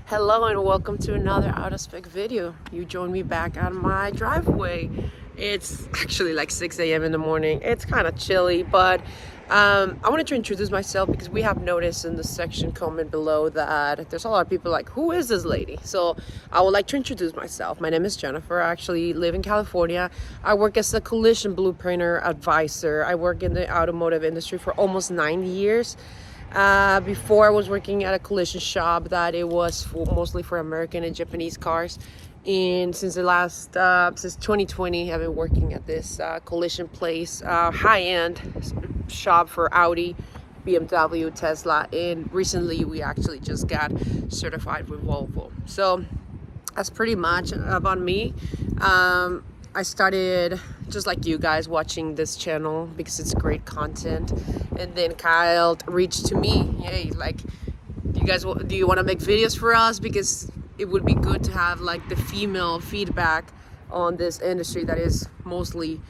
Hello and welcome to another out of spec video. You join me back on my driveway. It's actually like 6 a.m. in the morning. It's kind of chilly, but I wanted to introduce myself because we have noticed in the section comment below that there's a lot of people like, who is this lady? So I would like to introduce myself. My name is Jennifer. I actually live in California. I work as a collision blueprinter advisor. I work in the automotive industry for almost 9 years. Before I was working at a collision shop that it was mostly for American and Japanese cars, and since 2020 I've been working at this collision place, high-end shop for Audi, BMW, Tesla, and recently we actually just got certified with Volvo. So that's pretty much about me. I started just like you guys watching this channel because it's great content, and then Kyle reached to me, hey, like, do you want to make videos for us, because it would be good to have like the female feedback on this industry that is mostly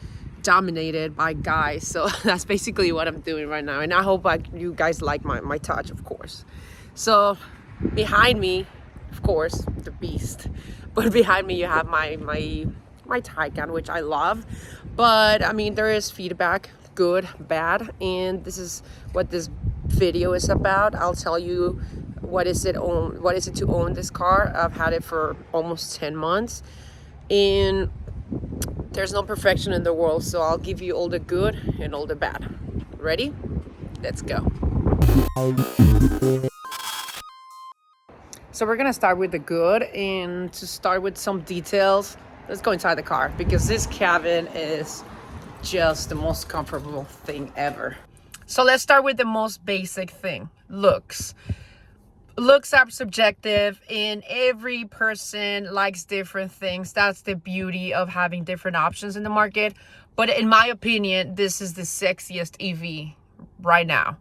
dominated by guys. So that's basically what I'm doing right now, and I hope you guys like my touch, of course. So behind me, of course, the beast, but behind me you have my Taycan, which I love. But I mean, there is feedback, good, bad, and this is what this video is about. I'll tell you what is it to own this car. I've had it for almost 10 months, and there's no perfection in the world, so I'll give you all the good and all the bad. Ready? Let's go. So we're gonna start with the good, and to start with some details, let's go inside the car, because this cabin is just the most comfortable thing ever. So let's start with the most basic thing, looks. Looks are subjective, and every person likes different things. That's the beauty of having different options in the market. But in my opinion, this is the sexiest EV right now.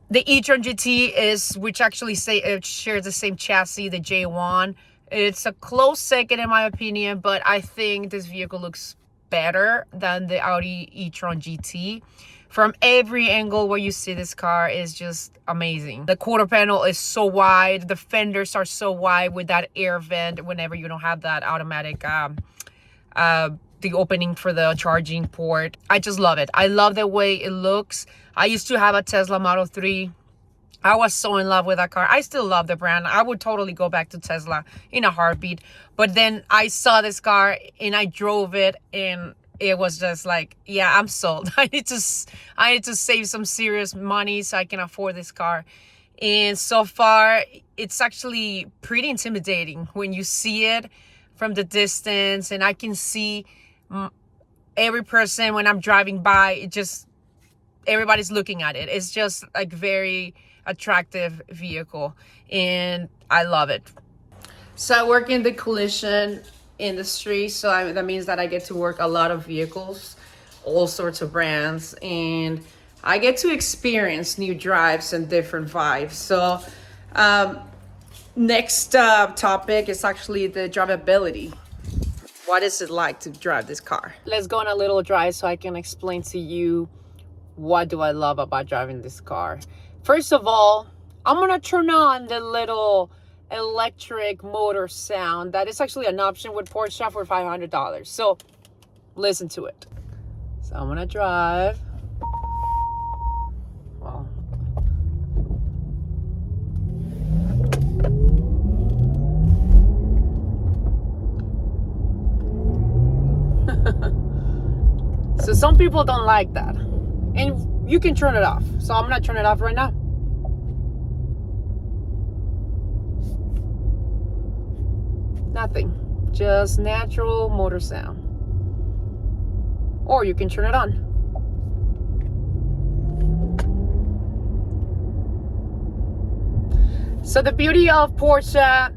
The e-tron GT is, which actually it shares the same chassis, the J1. It's a close second in my opinion, but I think this vehicle looks better than the Audi e-tron GT. From every angle where you see this car is just amazing. The quarter panel is so wide. The fenders are so wide with that air vent whenever you don't have that automatic, the opening for the charging port. I just love it. I love the way it looks. I used to have a Tesla Model 3. I was so in love with that car. I still love the brand. I would totally go back to Tesla in a heartbeat. But then I saw this car and I drove it, and it was just like, yeah, I'm sold. I need to save some serious money so I can afford this car. And so far, it's actually pretty intimidating when you see it from the distance, and I can see every person when I'm driving by. Everybody's looking at it. It's just like very attractive vehicle, and I love it. So I work in the collision industry, so that means that I get to work a lot of vehicles, all sorts of brands, and I get to experience new drives and different vibes. So next topic is actually the drivability. What is it like to drive this car? Let's go on a little drive so I can explain to you what do I love about driving this car. First of all, I'm gonna turn on the little electric motor sound that is actually an option with Porsche for $500. So listen to it. So I'm gonna drive. Well, so some people don't like that, and you can turn it off. So I'm gonna turn it off right now. Nothing, just natural motor sound. Or you can turn it on. So the beauty of Porsche,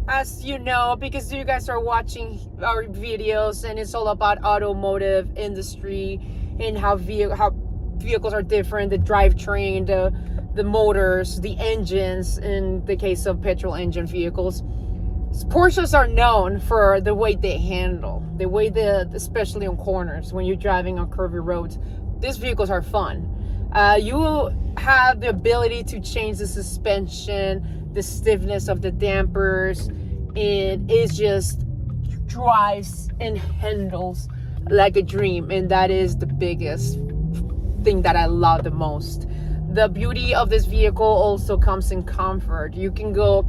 as you know, because you guys are watching our videos and it's all about automotive industry and how vehicles are different, the drivetrain, the motors, the engines, in the case of petrol engine vehicles. Porsches are known for the way they handle, especially on corners when you're driving on curvy roads. These vehicles are fun. You have the ability to change the suspension, the stiffness of the dampers. It just drives and handles like a dream, and that is the biggest thing that I love the most. The beauty of this vehicle also comes in comfort. You can go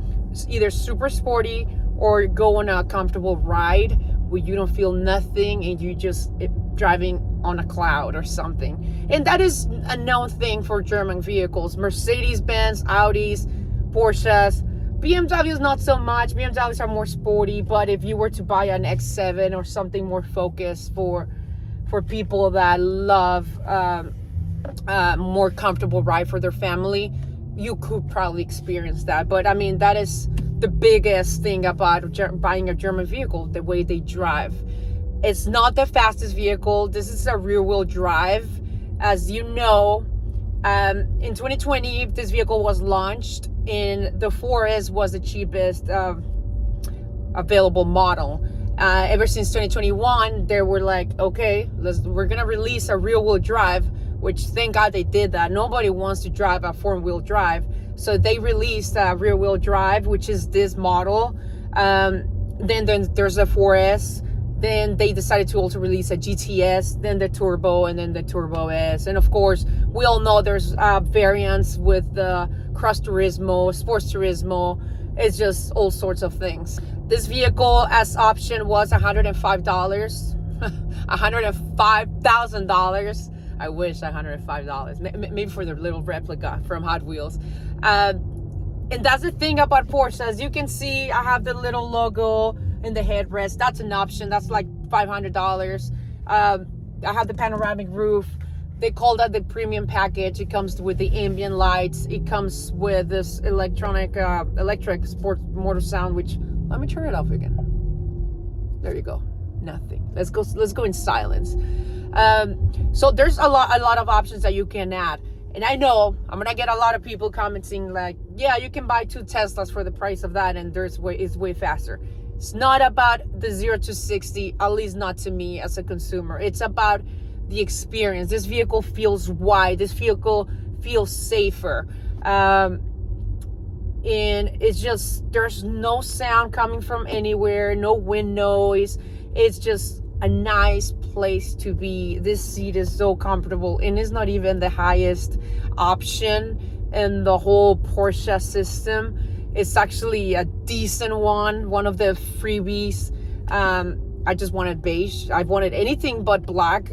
either super sporty or go on a comfortable ride where you don't feel nothing and you just driving on a cloud or something. And that is a known thing for German vehicles. Mercedes-Benz, Audis, Porsches, BMWs not so much. BMWs are more sporty, but if you were to buy an X7 or something more focused for people that love more comfortable ride for their family, you could probably experience that. But I mean, that is the biggest thing about buying a German vehicle, the way they drive. It's not the fastest vehicle. This is a rear-wheel drive. As you know, in 2020, this vehicle was launched, and the 4S was the cheapest available model. Ever since 2021, they were like, okay, we're gonna release a rear-wheel drive, which thank God they did that. Nobody wants to drive a four-wheel drive. So they released a rear-wheel drive, which is this model. Then there's a 4S. Then they decided to also release a GTS, then the Turbo, and then the Turbo S. And of course, we all know there's variants with the Cross Turismo, Sports Turismo. It's just all sorts of things. This vehicle as option was $105, $105,000. I wish $105, maybe for the little replica from Hot Wheels. And that's the thing about Porsche. As you can see, I have the little logo in the headrest. That's an option. That's like $500. I have the panoramic roof. They call that the premium package. It comes with the ambient lights. It comes with this electric sport motor sound, which, let me turn it off again. There you go. Nothing. Let's go in silence. So there's a lot of options that you can add. And I know I'm gonna get a lot of people commenting like, yeah, you can buy 2 Teslas for the price of that, and it's way faster. It's not about the 0 to 60, at least not to me as a consumer. It's about the experience. This vehicle feels wide. This vehicle feels safer. And it's just, there's no sound coming from anywhere, no wind noise. It's just a nice place to be. This seat is so comfortable, and it's not even the highest option in the whole Porsche system. It's actually a decent one of the freebies. I just wanted beige. I wanted anything but black,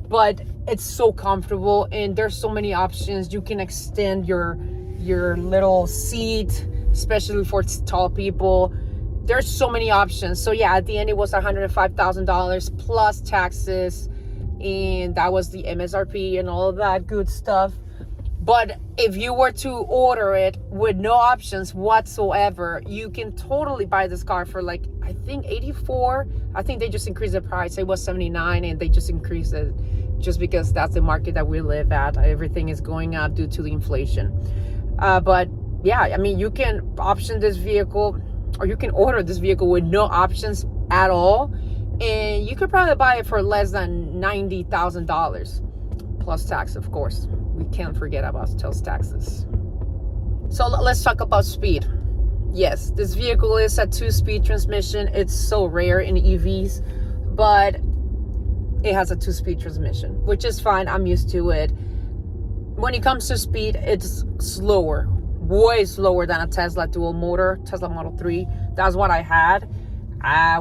but it's so comfortable, and there's so many options. You can extend your little seat, especially for tall people. There's so many options. So yeah, at the end it was $105,000 plus taxes, and that was the MSRP and all of that good stuff. But if you were to order it with no options whatsoever, you can totally buy this car for like, I think 84. I think they just increased the price. It was 79, and they just increased it just because that's the market that we live at. Everything is going up due to the inflation. But yeah, I mean, you can option this vehicle, or you can order this vehicle with no options at all, and you could probably buy it for less than $90,000 plus tax, of course. We can't forget about those taxes. So let's talk about speed. Yes, this vehicle is a 2-speed transmission. It's so rare in EVs, but it has a 2-speed transmission, which is fine. I'm used to it. When it comes to speed, it's slower, way slower than a Tesla dual motor, Tesla Model 3. That's what I had.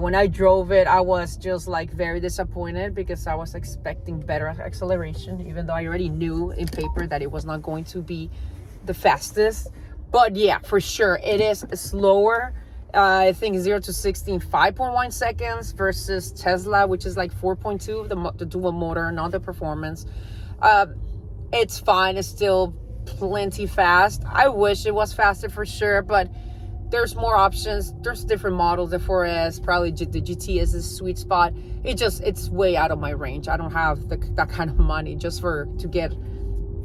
When I drove it, I was just like very disappointed because I was expecting better acceleration, even though I already knew in paper that it was not going to be the fastest. But yeah, for sure, it is slower. I think 0 to 60 in 5.1 seconds versus Tesla, which is like 4.2, the dual motor, not the performance. It's fine. It's still plenty fast. I wish it was faster for sure, but there's more options. There's different models. The 4S, probably the GT is a sweet spot. It's way out of my range. I don't have that kind of money just to get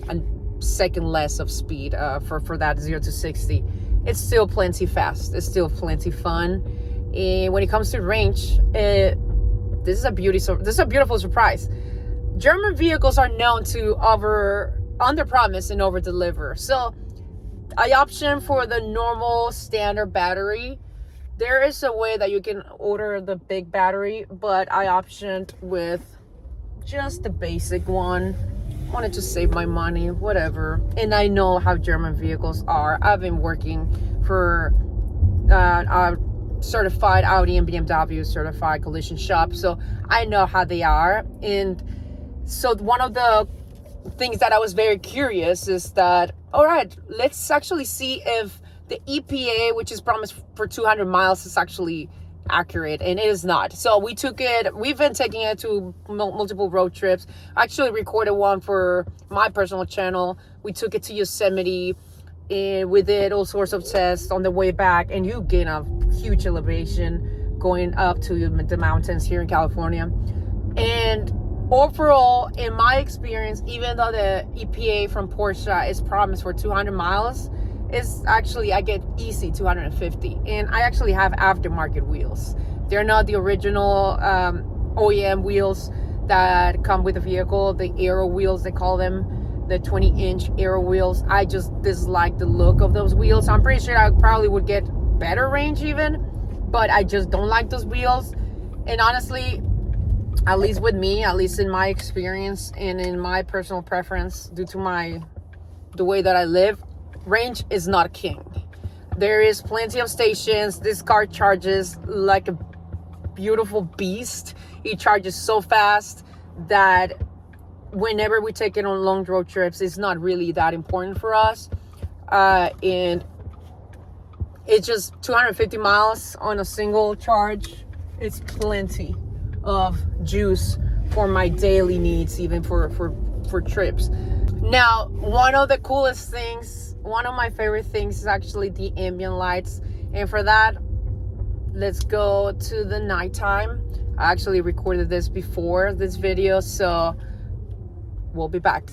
a second less of speed for that 0 to 60. It's still plenty fast. It's still plenty fun. And when it comes to range, this is a beautiful surprise. German vehicles are known to under promise and over deliver. So I option for the normal standard battery. There is a way that you can order the big battery, but I optioned with just the basic one. Wanted to save my money, whatever. And I know how German vehicles are. I've been working for certified Audi and BMW certified collision shop, so I know how they are. And so one of the things that I was very curious is that, all right, let's actually see if the EPA, which is promised for 200 miles, is actually accurate, and it is not. So we've been taking it to multiple road trips. I actually recorded one for my personal channel. We took it to Yosemite, and we did all sorts of tests on the way back, and you gain a huge elevation going up to the mountains here in California. And overall, in my experience, even though the EPA from Porsche is promised for 200 miles, it's actually, I get easy 250. And I actually have aftermarket wheels. They're not the original OEM wheels that come with the vehicle, the aero wheels, they call them, the 20-inch aero wheels. I just dislike the look of those wheels. I'm pretty sure I probably would get better range even, but I just don't like those wheels. And honestly, at least with me, at least in my experience and in my personal preference, due to the way that I live, range is not king. There is plenty of stations. This car charges like a beautiful beast. It charges so fast that whenever we take it on long road trips, it's not really that important for us. And it's just 250 miles on a single charge. It's plenty of juice for my daily needs, even for trips. Now, one of the coolest things, one of my favorite things is actually the ambient lights. And for that, let's go to the nighttime. I actually recorded this before this video, so we'll be back.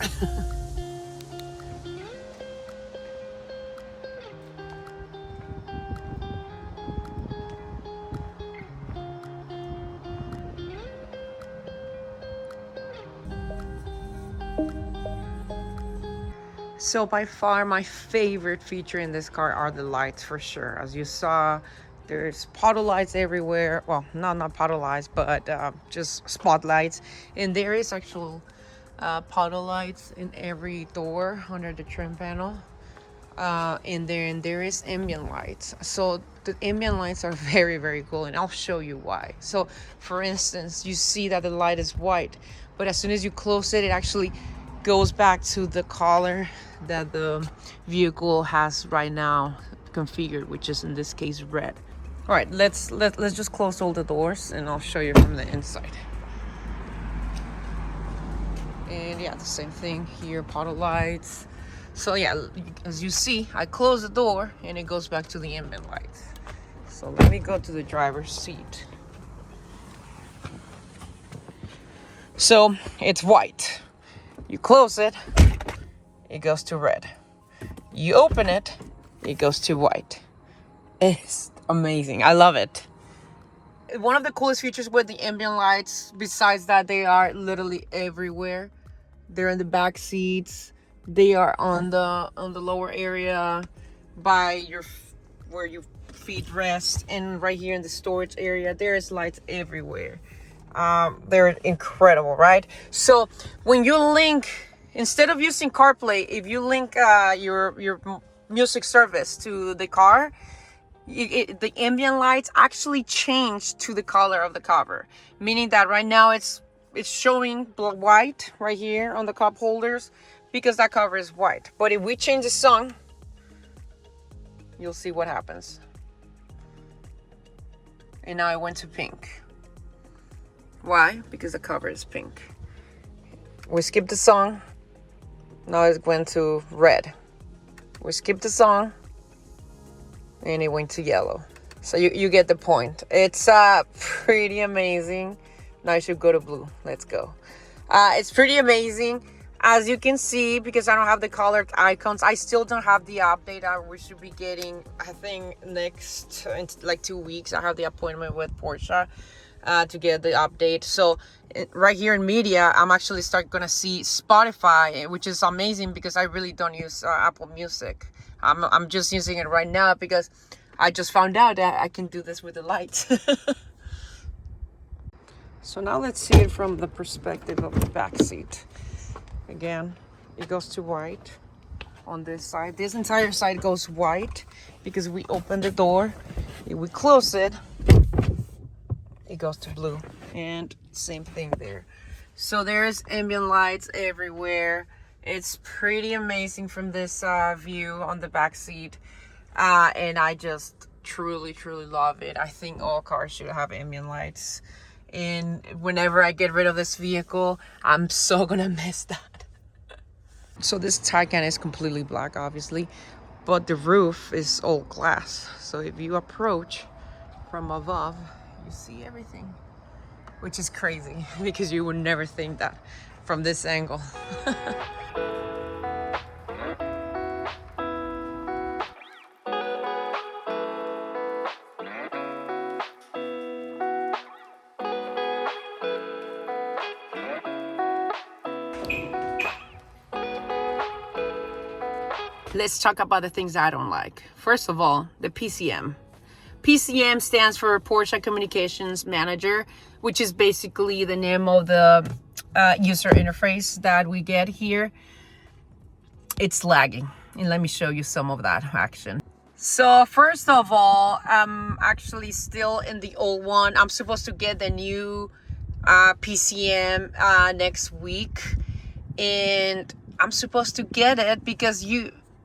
So by far my favorite feature in this car are the lights, for sure. As you saw, there's puddle lights everywhere. Well, not puddle lights, but just spotlights. And there is actual puddle lights in every door under the trim panel. And then there is ambient lights. So the ambient lights are very, very cool, and I'll show you why. So for instance, you see that the light is white, but as soon as you close it, it actually goes back to the color that the vehicle has right now configured, which is in this case red. All right, let's just close all the doors and I'll show you from the inside. And yeah, the same thing here, puddle lights. So yeah, as you see, I close the door and it goes back to the ambient lights. So let me go to the driver's seat. So it's white. You close it, it goes to red. You open it, it goes to white. It's amazing. I love it. One of the coolest features with the ambient lights, besides that they are literally everywhere. They're in the back seats. They are on the lower area by where your feet rest, and right here in the storage area. There is lights everywhere. They're incredible, right? So when you link, instead of using CarPlay, if you link your music service to the car, the ambient lights actually change to the color of the cover, meaning that right now it's showing white right here on the cup holders because that cover is white. But if we change the song, you'll see what happens. And now it went to pink. Why? Because the cover is pink. We skip the song. Now it went to red. We skip the song. And it went to yellow. So you get the point. It's pretty amazing. Now I should go to blue. Let's go. It's pretty amazing. As you can see, because I don't have the colored icons, I still don't have the update. We should be getting, I think, next, in like 2 weeks, I have the appointment with Porsche to get the update. So right here in media, I'm actually gonna see Spotify, which is amazing because I really don't use Apple Music. I'm just using it right now because I just found out that I can do this with the lights. So now let's see it from the perspective of the back seat. Again, it goes to white on this side. This entire side goes white because we open the door. If we close it, it goes to blue. And same thing there. So there's ambient lights everywhere. It's pretty amazing from this view on the back seat. And I just truly love it. I think all cars should have ambient lights. And whenever I get rid of this vehicle, I'm so gonna miss that. So this Taycan is completely black, obviously, but the roof is all glass. So if you approach from above, you see everything, which is crazy because you would never think that from this angle. Let's talk about the things I don't like. First of all, the PCM. PCM stands for Porsche Communications Manager, which is basically the name of the user interface that we get here. It's lagging, and let me show you some of that action. So first of all, I'm actually still in the old one. I'm supposed to get the new PCM next week, and I'm supposed to get it because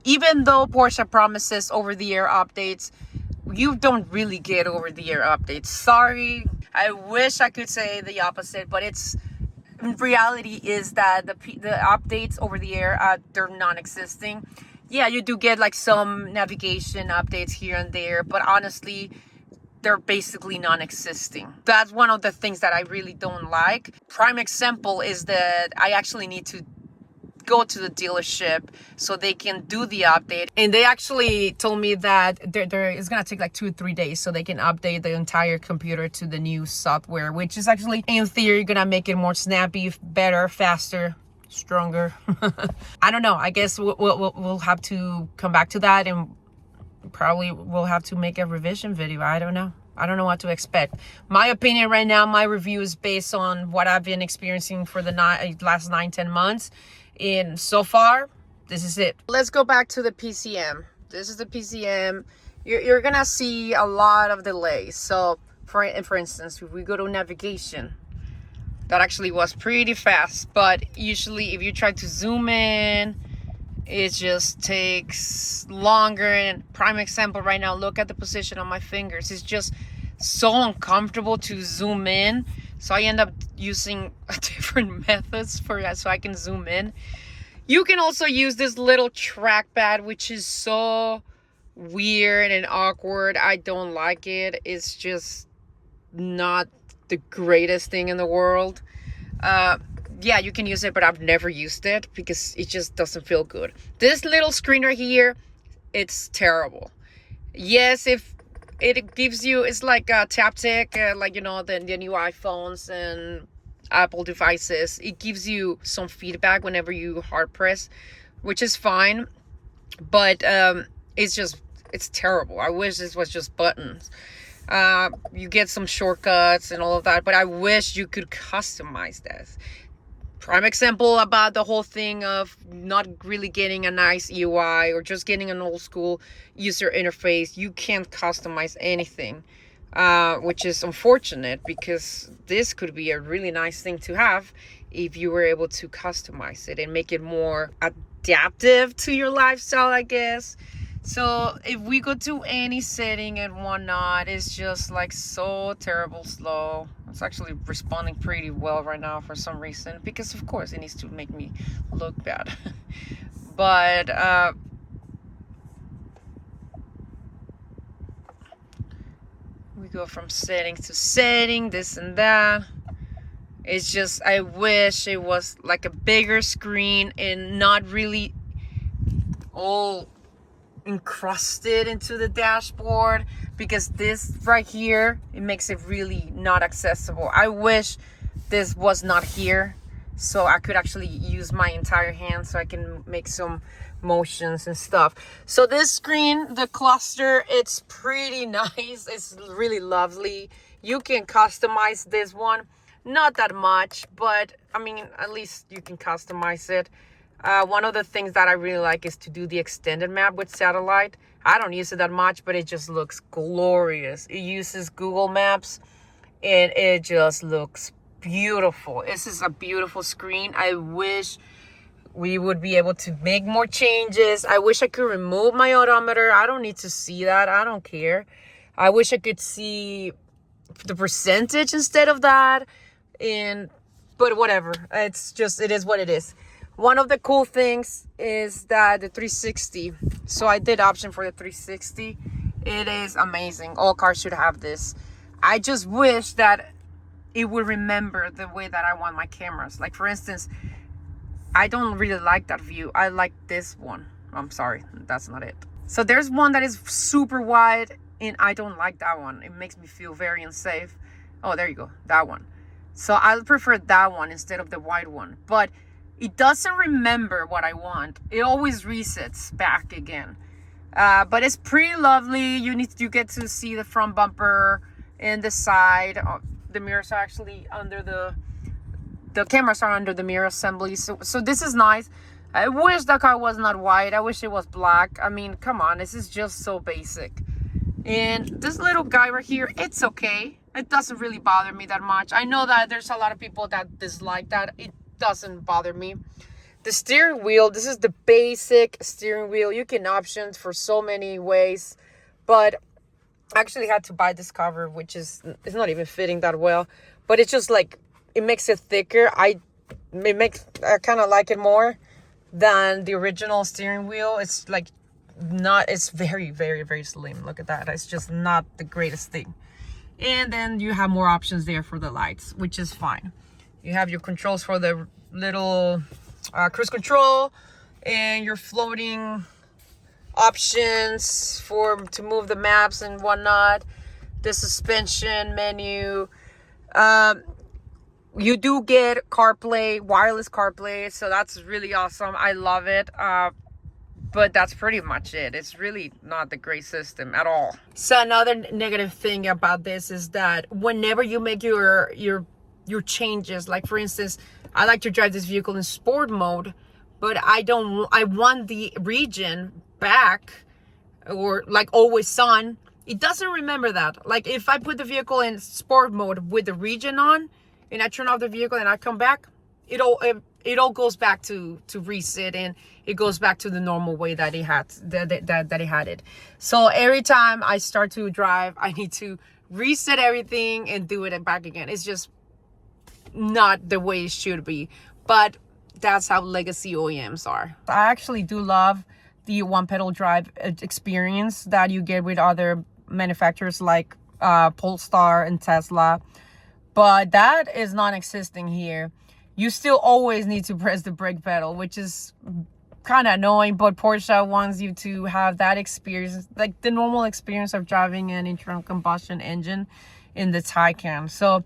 even though Porsche promises over-the-air updates, you don't really get over-the-air updates. Sorry, I wish I could say the opposite, but reality is that the updates over the air, they're non-existing. Yeah, you do get like some navigation updates here and there, but honestly, they're basically non-existing. That's one of the things that I really don't like. Prime example is that I actually need to go to the dealership so they can do the update, and they actually told me that it's gonna take like 2 or 3 days so they can update the entire computer to the new software, which is actually in theory gonna make it more snappy, better, faster, stronger. I don't know, I guess we'll have to come back to that, and probably we'll have to make a revision video. I don't know what to expect. My opinion right now, my review is based on what I've been experiencing for the last 9-10 months. And so far, this is it. Let's go back to the PCM. This is the PCM. You're gonna see a lot of delays. So for instance, if we go to navigation, that actually was pretty fast. But usually if you try to zoom in, it just takes longer. And prime example right now, look at the position of my fingers. It's just so uncomfortable to zoom in. So I end up using different methods so I can zoom in. You can also use this little trackpad, which is so weird and awkward. I don't like it. It's just not the greatest thing in the world. Yeah, you can use it, but I've never used it because it just doesn't feel good. This little screen right here, it's terrible. Yes, if it gives you, it's like a taptic, like, you know, the new iPhones and Apple devices. It gives you some feedback whenever you hard press, which is fine, but it's terrible. I wish this was just buttons. You get some shortcuts and all of that, but I wish you could customize this. Prime example about the whole thing of not really getting a nice UI or just getting an old school user interface. You can't customize anything, which is unfortunate because this could be a really nice thing to have if you were able to customize it and make it more adaptive to your lifestyle, I guess. So if we go to any setting and whatnot, it's just like so terrible slow. It's actually responding pretty well right now for some reason, because of course it needs to make me look bad. But we go from setting to setting, this and that. It's just, I wish it was like a bigger screen and not really all encrusted into the dashboard, because this right here, it makes it really not accessible. I wish this was not here so I could actually use my entire hand so I can make some motions and stuff. So this screen, the cluster, it's pretty nice. It's really lovely. You can customize this one. Not that much, but I mean, at least you can customize it. One of the things that I really like is to do the extended map with satellite. I don't use it that much, but it just looks glorious. It uses Google Maps and it just looks beautiful. This is a beautiful screen. I wish we would be able to make more changes. I wish I could remove my odometer. I don't need to see that. I don't care. I wish I could see the percentage instead of that. But whatever. It's just, it is what it is. One of the cool things is that the 360. So I did option for the 360. It is amazing. All cars should have this. I just wish that it would remember the way that I want my cameras. Like for instance, I don't really like that view. I like this one. I'm sorry, that's not it. So there's one that is super wide and I don't like that one. It makes me feel very unsafe. Oh, there you go, that one. So I prefer that one instead of the wide one. But it doesn't remember what I want. It always resets back again. But it's pretty lovely. You get to see the front bumper and the side. The mirrors are actually under the cameras are under the mirror assembly. So this is nice. I wish the car was not white. I wish it was black. I mean, come on, this is just so basic. And this little guy right here, it's okay. It doesn't really bother me that much. I know that there's a lot of people that dislike that. It doesn't bother me. The steering wheel, this is the basic steering wheel. You can option for so many ways, but I actually had to buy this cover, which is, it's not even fitting that well, but it's just like, it makes it thicker. I kind of like it more than the original steering wheel. It's like not, it's very, very, very slim. Look at that. It's just not the greatest thing. And then you have more options there for the lights, which is fine. You have your controls for the little cruise control and your floating options to move the maps and whatnot. The suspension menu. You do get CarPlay, wireless CarPlay, so that's really awesome. I love it. But that's pretty much it. It's really not the great system at all. So another negative thing about this is that whenever you make your changes, like for instance, I like to drive this vehicle in sport mode, but I want the regen back, or like always on. It doesn't remember that. Like if I put the vehicle in sport mode with the regen on and I turn off the vehicle and I come back, it all goes back to reset, and it goes back to the normal way that it had it. So every time I start to drive, I need to reset everything and do it back again. It's just not the way it should be, but that's how legacy OEMs are. I actually do love the one pedal drive experience that you get with other manufacturers like Polestar and Tesla, but that is non-existing here. You still always need to press the brake pedal, which is kind of annoying, but Porsche wants you to have that experience, like the normal experience of driving an internal combustion engine in the Taycan. So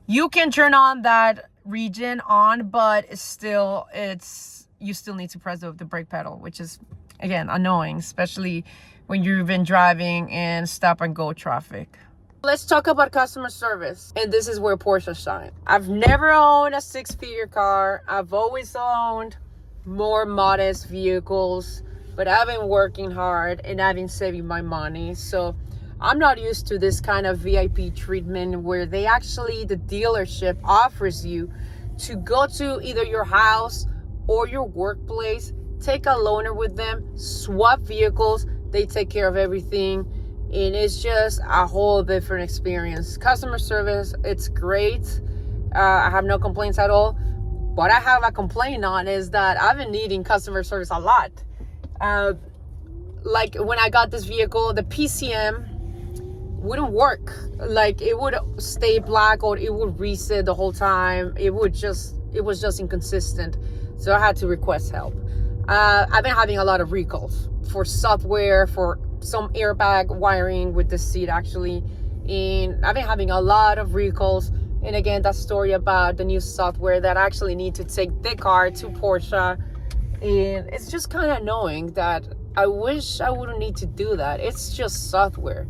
you can turn on that regen on, but you still need to press the brake pedal, which is, again, annoying, especially when you've been driving in stop and go traffic. Let's talk about customer service, and this is where Porsche shine. I've never owned a six-figure car. I've always owned more modest vehicles, but I've been working hard and I've been saving my money. So I'm not used to this kind of VIP treatment where the dealership offers you to go to either your house or your workplace, take a loaner with them, swap vehicles, they take care of everything. And it's just a whole different experience. Customer service, it's great. I have no complaints at all. What I have a complaint on is that I've been needing customer service a lot. Like when I got this vehicle, the PCM wouldn't work. Like it would stay black or it would reset the whole time. It was just inconsistent. So I had to request help. I've been having a lot of recalls for software, for some airbag wiring with the seat actually, and I've been having a lot of recalls. And again, that story about the new software that I actually need to take the car to Porsche And it's just kind of annoying that I wish I wouldn't need to do that. It's just software.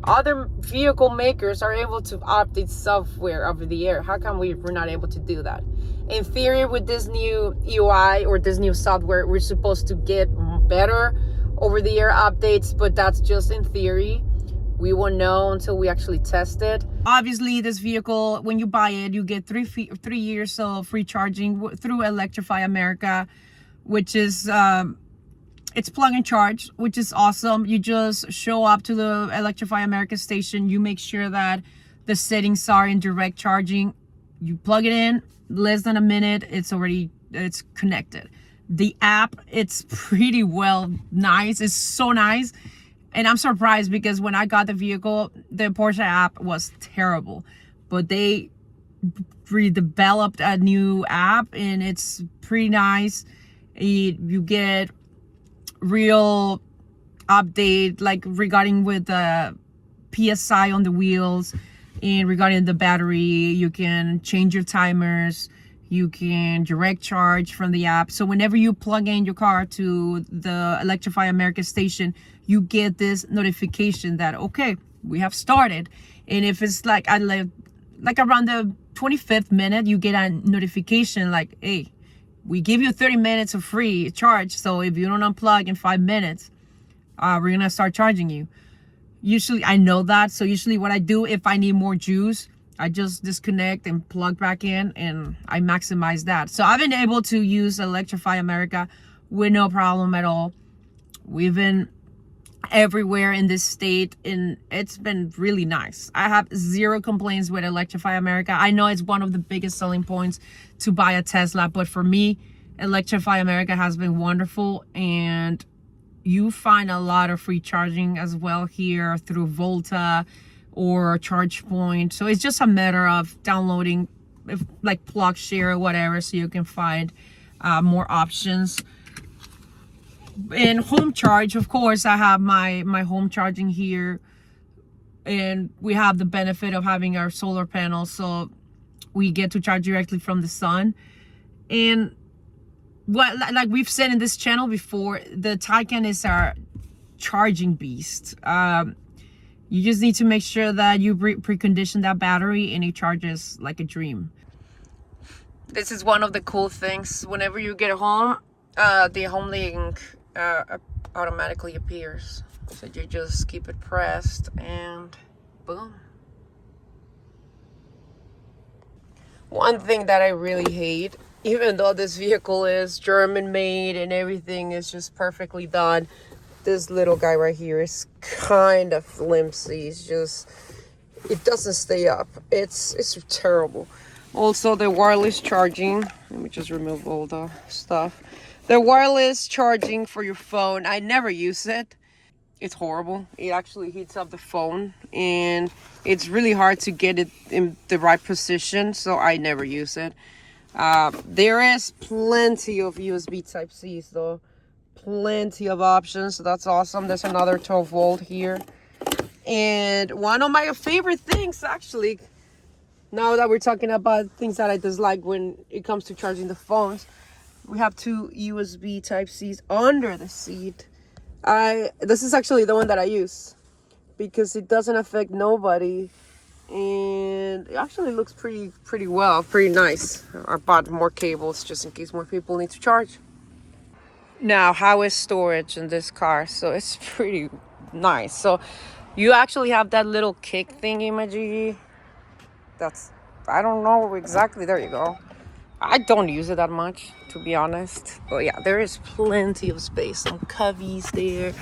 Other vehicle makers are able to update software over the air. How come we're not able to do that? In theory, with this new UI or this new software, we're supposed to get better over the air updates, but that's just in theory. We won't know until we actually test it. Obviously, this vehicle, when you buy it, you get 3 years of free charging through Electrify America, which is it's plug and charge, which is awesome. You just show up to the Electrify America station. You make sure that the settings are in direct charging. You plug it in, less than a minute, it's connected. The app, it's pretty nice. It's so nice. And I'm surprised because when I got the vehicle, the Porsche app was terrible. But they redeveloped a new app and it's pretty nice. You get real update like regarding with the PSI on the wheels, and regarding the battery, you can change your timers, you can direct charge from the app. So whenever you plug in your car to the Electrify America station, you get this notification that, okay, we have started. And if it's like around the 25th minute, you get a notification like, hey, we give you 30 minutes of free charge. So if you don't unplug in 5 minutes, we're going to start charging you. Usually I know that. So usually what I do, if I need more juice, I just disconnect and plug back in and I maximize that. So I've been able to use Electrify America with no problem at all. We've been everywhere in this state and it's been really nice. I have zero complaints with Electrify America. I know it's one of the biggest selling points to buy a Tesla, but for me, Electrify America has been wonderful, and you find a lot of free charging as well here through Volta or ChargePoint. So it's just a matter of downloading like PlugShare or whatever, so you can find more options. And home charge, of course, I have my home charging here, and we have the benefit of having our solar panels, so we get to charge directly from the sun. And what, like we've said in this channel before, the Taycan is our charging beast. You just need to make sure that you precondition that battery and it charges like a dream. This is one of the cool things. Whenever you get home, the home link automatically appears. So you just keep it pressed and boom. One thing that I really hate, even though this vehicle is German made and everything is just perfectly done, this little guy right here is kind of flimsy. It's just, it doesn't stay up. It's terrible. Also, the wireless charging, let me just remove all the stuff. The wireless charging for your phone, I never use it. It's horrible. It actually heats up the phone and it's really hard to get it in the right position, so I never use it. There is plenty of USB Type-Cs though. Plenty of options, so that's awesome. There's another 12 volt here. And one of my favorite things, actually, now that we're talking about things that I dislike when it comes to charging the phones, we have 2 USB Type-Cs under the seat. This is actually the one that I use because it doesn't affect nobody, and it actually looks pretty nice. I bought more cables just in case more people need to charge. Now, how is storage in this car? So it's pretty nice. So you actually have that little kick thingy, my Gigi. That's, I don't know exactly. There you go. I don't use it that much, to be honest. But yeah, there is plenty of space. Some coveys there.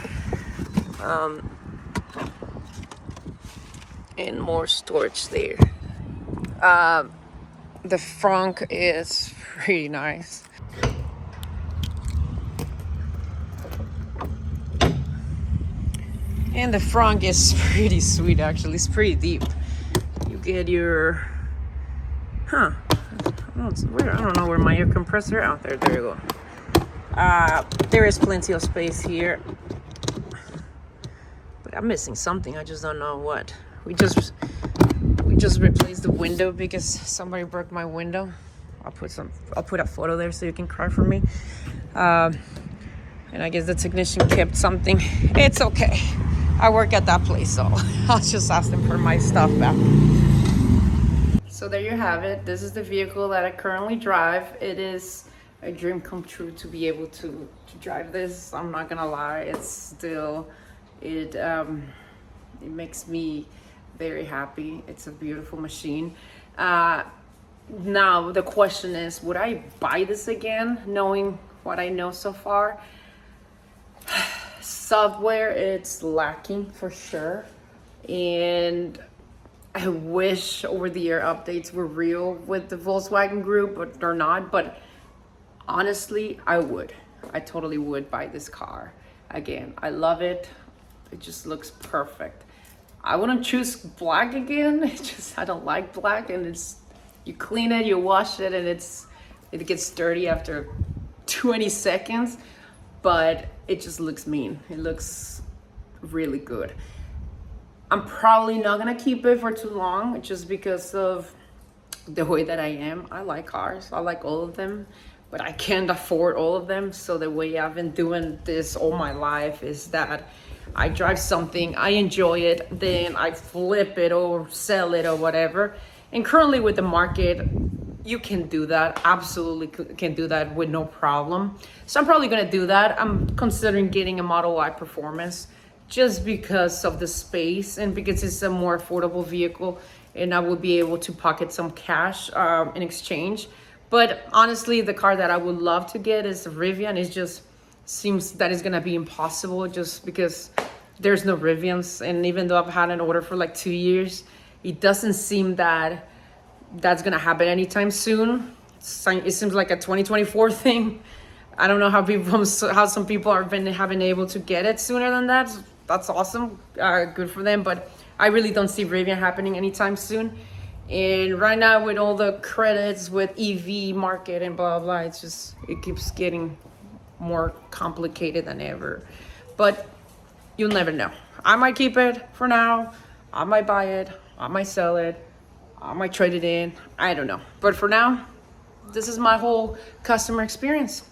And more storage there. The front is pretty nice. And the front is pretty sweet, actually. It's pretty deep. You get your... I don't know where my air compressor... Oh, there you go. There is plenty of space here. But I'm missing something. I just don't know what. We just replaced the window because somebody broke my window. I'll put a photo there so you can cry for me. And I guess the technician kept something. It's okay. I work at that place, so I'll just ask them for my stuff back. So there you have it. This is the vehicle that I currently drive. It is a dream come true to be able to drive this. I'm not gonna lie. It's still, it makes me very happy. It's a beautiful machine. Now the question is, would I buy this again, knowing what I know so far? Software, it's lacking for sure, and I wish over-the-air updates were real with the Volkswagen Group, but they're not. But honestly, I totally would buy this car again. I love it. It just looks perfect. I wouldn't choose black again. I don't like black, and you clean it, you wash it, and it gets dirty after 20 seconds, but it just looks mean. It looks really good. I'm probably not gonna keep it for too long just because of the way that I am. I like cars, I like all of them, but I can't afford all of them. So the way I've been doing this all my life is that I drive something, I enjoy it, then I flip it or sell it or whatever. And currently with the market, you can do that, absolutely can do that with no problem. So I'm probably gonna do that. I'm considering getting a Model Y Performance just because of the space and because it's a more affordable vehicle and I will be able to pocket some cash in exchange. But honestly, the car that I would love to get is the Rivian. It just seems that it's gonna be impossible just because there's no Rivians. And even though I've had an order for like 2 years, it doesn't seem that that's gonna happen anytime soon. It seems like a 2024 thing. I don't know how some people have been able to get it sooner than that. That's awesome, good for them. But I really don't see Rivian happening anytime soon. And right now with all the credits with EV market and blah blah, it keeps getting more complicated than ever. But you'll never know. I might keep it for now. I might buy it. I might sell it. I might trade it in. I don't know. But for now, this is my whole customer experience.